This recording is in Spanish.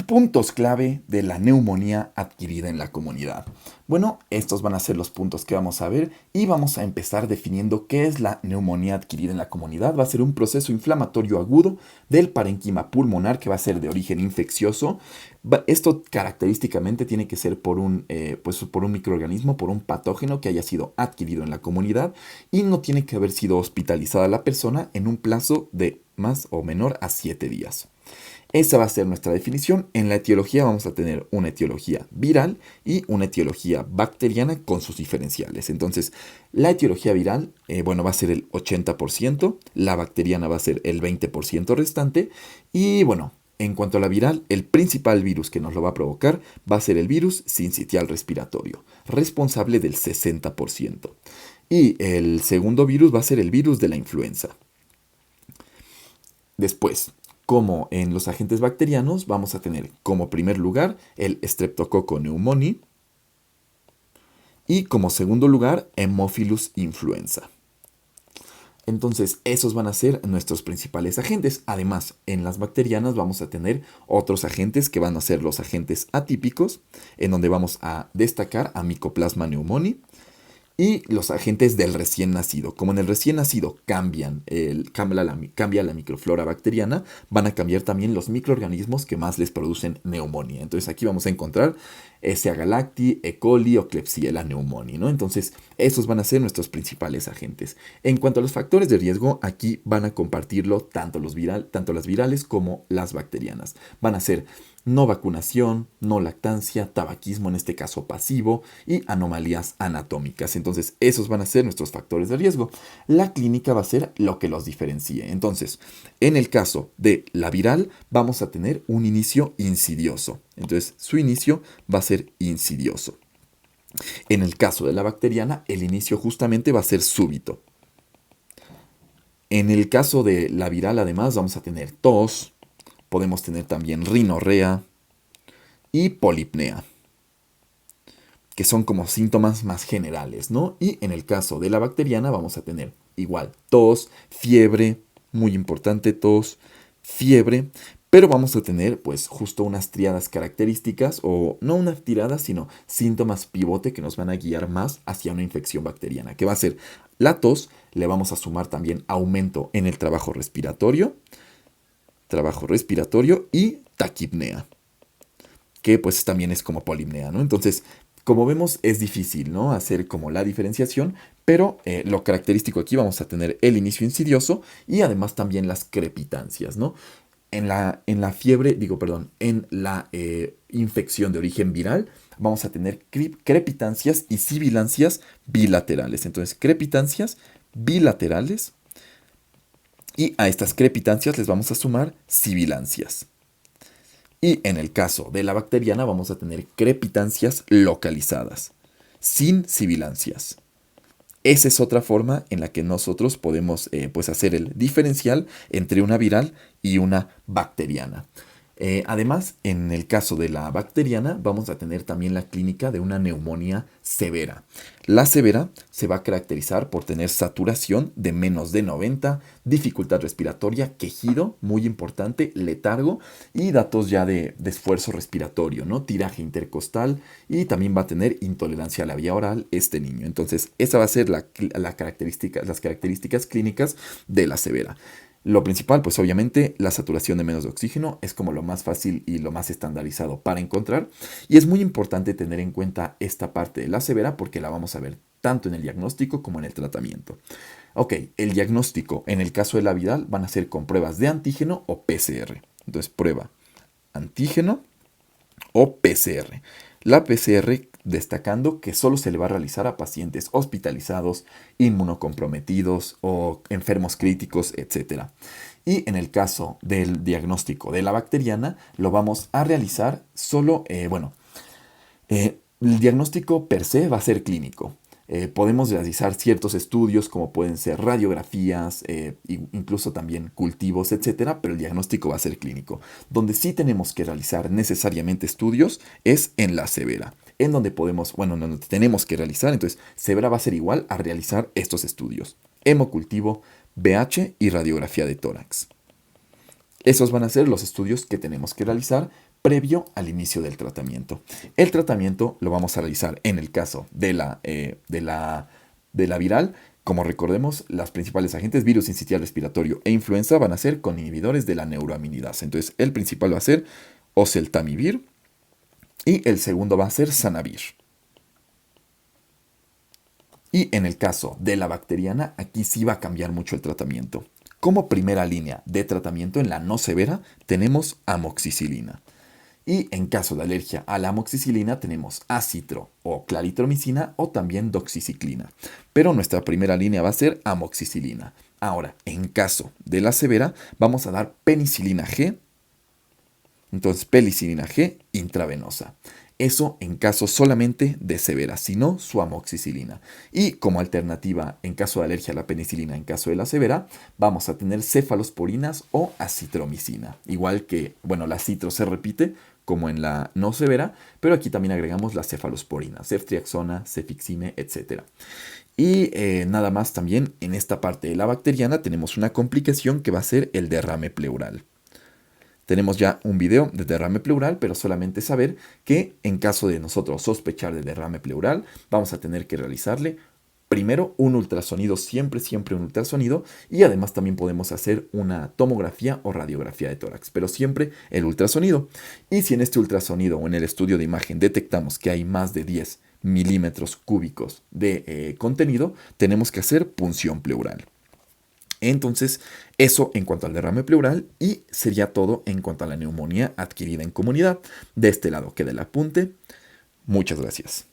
Puntos clave de la neumonía adquirida en la comunidad. Bueno, estos van a ser los puntos que vamos a ver y vamos a empezar definiendo qué es la neumonía adquirida en la comunidad. Va a ser un proceso inflamatorio agudo del parénquima pulmonar que va a ser de origen infeccioso. Esto característicamente tiene que ser por un microorganismo, por un patógeno que haya sido adquirido en la comunidad y no tiene que haber sido hospitalizada la persona en un plazo de más o menor a 7 días. Esa va a ser nuestra definición. En la etiología vamos a tener una etiología viral y una etiología bacteriana con sus diferenciales. Entonces, la etiología viral, va a ser el 80%, la bacteriana va a ser el 20% restante. Y bueno, en cuanto a la viral, el principal virus que nos lo va a provocar va a ser el virus sincitial respiratorio, responsable del 60%. Y el segundo virus va a ser el virus de la influenza. Después, como en los agentes bacterianos, vamos a tener como primer lugar el Streptococcus pneumoniae y como segundo lugar Haemophilus influenza. Entonces, esos van a ser nuestros principales agentes. Además, en las bacterianas vamos a tener otros agentes que van a ser los agentes atípicos, en donde vamos a destacar a Mycoplasma pneumoniae, y los agentes del recién nacido. Como en el recién nacido cambia la microflora bacteriana, van a cambiar también los microorganismos que más les producen neumonía. Entonces aquí vamos a encontrar S. agalacti, E. coli o Klebsiella pneumoniae, ¿no? Entonces esos van a ser nuestros principales agentes. En cuanto a los factores de riesgo, aquí van a compartirlo tanto las virales como las bacterianas. Van a ser no vacunación, no lactancia, tabaquismo en este caso pasivo y anomalías anatómicas. Entonces, esos van a ser nuestros factores de riesgo. La clínica va a ser lo que los diferencie. Entonces, en el caso de la viral, vamos a tener un inicio insidioso. Entonces, su inicio va a ser insidioso. En el caso de la bacteriana, el inicio justamente va a ser súbito. En el caso de la viral, además, vamos a tener tos, podemos tener también rinorrea y polipnea, que son como síntomas más generales, ¿no? Y en el caso de la bacteriana vamos a tener igual tos, fiebre, muy importante tos, fiebre, pero vamos a tener pues justo unas triadas características, o no unas tiradas, sino síntomas pivote que nos van a guiar más hacia una infección bacteriana, que va a ser la tos, le vamos a sumar también aumento en el trabajo respiratorio y taquipnea, que pues también es como polipnea, ¿no? Entonces, como vemos, es difícil, ¿no? Hacer como la diferenciación, pero lo característico aquí vamos a tener el inicio insidioso y además también las crepitancias, ¿no? En la infección de origen viral, vamos a tener crepitancias y sibilancias bilaterales. Entonces, crepitancias bilaterales y a estas crepitancias les vamos a sumar sibilancias. Y en el caso de la bacteriana vamos a tener crepitancias localizadas, sin sibilancias. Esa es otra forma en la que nosotros podemos hacer el diferencial entre una viral y una bacteriana. Además, en el caso de la bacteriana, vamos a tener también la clínica de una neumonía severa. La severa se va a caracterizar por tener saturación de menos de 90, dificultad respiratoria, quejido, muy importante, letargo y datos ya de esfuerzo respiratorio, ¿no? Tiraje intercostal y también va a tener intolerancia a la vía oral este niño. Entonces, esa va a ser las características clínicas de la severa. Lo principal, pues obviamente, la saturación de menos de oxígeno es como lo más fácil y lo más estandarizado para encontrar. Y es muy importante tener en cuenta esta parte de la severa porque la vamos a ver tanto en el diagnóstico como en el tratamiento. Ok, el diagnóstico en el caso de la viral van a ser con pruebas de antígeno o PCR. Entonces, prueba antígeno o PCR. La PCR destacando que solo se le va a realizar a pacientes hospitalizados, inmunocomprometidos o enfermos críticos, etc. Y en el caso del diagnóstico de la bacteriana, lo vamos a realizar solo, el diagnóstico per se va a ser clínico. Podemos realizar ciertos estudios como pueden ser radiografías, incluso también cultivos, etcétera, pero el diagnóstico va a ser clínico. Donde sí tenemos que realizar necesariamente estudios es en la severa, en donde donde tenemos que realizar, entonces severa va a ser igual a realizar estos estudios: hemocultivo, BH y radiografía de tórax. Esos van a ser los estudios que tenemos que realizar previo al inicio del tratamiento. El tratamiento lo vamos a realizar en el caso de la viral. Como recordemos, los principales agentes, virus sincitial respiratorio e influenza, van a ser con inhibidores de la neuroaminidasa. Entonces, el principal va a ser oseltamivir y el segundo va a ser zanavir. Y en el caso de la bacteriana, aquí sí va a cambiar mucho el tratamiento. Como primera línea de tratamiento en la no severa, tenemos amoxicilina. Y en caso de alergia a la amoxicilina tenemos acitro o claritromicina o también doxiciclina. Pero nuestra primera línea va a ser amoxicilina. Ahora, en caso de la severa, vamos a dar penicilina G. Entonces, penicilina G intravenosa. Eso en caso solamente de severa, si no, su amoxicilina. Y como alternativa, en caso de alergia a la penicilina, en caso de la severa, vamos a tener cefalosporinas o acitromicina. Igual que, bueno, la citro se repite como en la no severa, pero aquí también agregamos la cefalosporina, ceftriaxona, cefixime, etc. Y nada más también en esta parte de la bacteriana tenemos una complicación que va a ser el derrame pleural. Tenemos ya un video de derrame pleural, pero solamente saber que en caso de nosotros sospechar de derrame pleural, vamos a tener que realizarle primero un ultrasonido, siempre un ultrasonido, y además también podemos hacer una tomografía o radiografía de tórax, pero siempre el ultrasonido. Y si en este ultrasonido o en el estudio de imagen detectamos que hay más de 10 milímetros cúbicos de contenido, tenemos que hacer punción pleural. Entonces, eso en cuanto al derrame pleural, y sería todo en cuanto a la neumonía adquirida en comunidad. De este lado queda el apunte. Muchas gracias.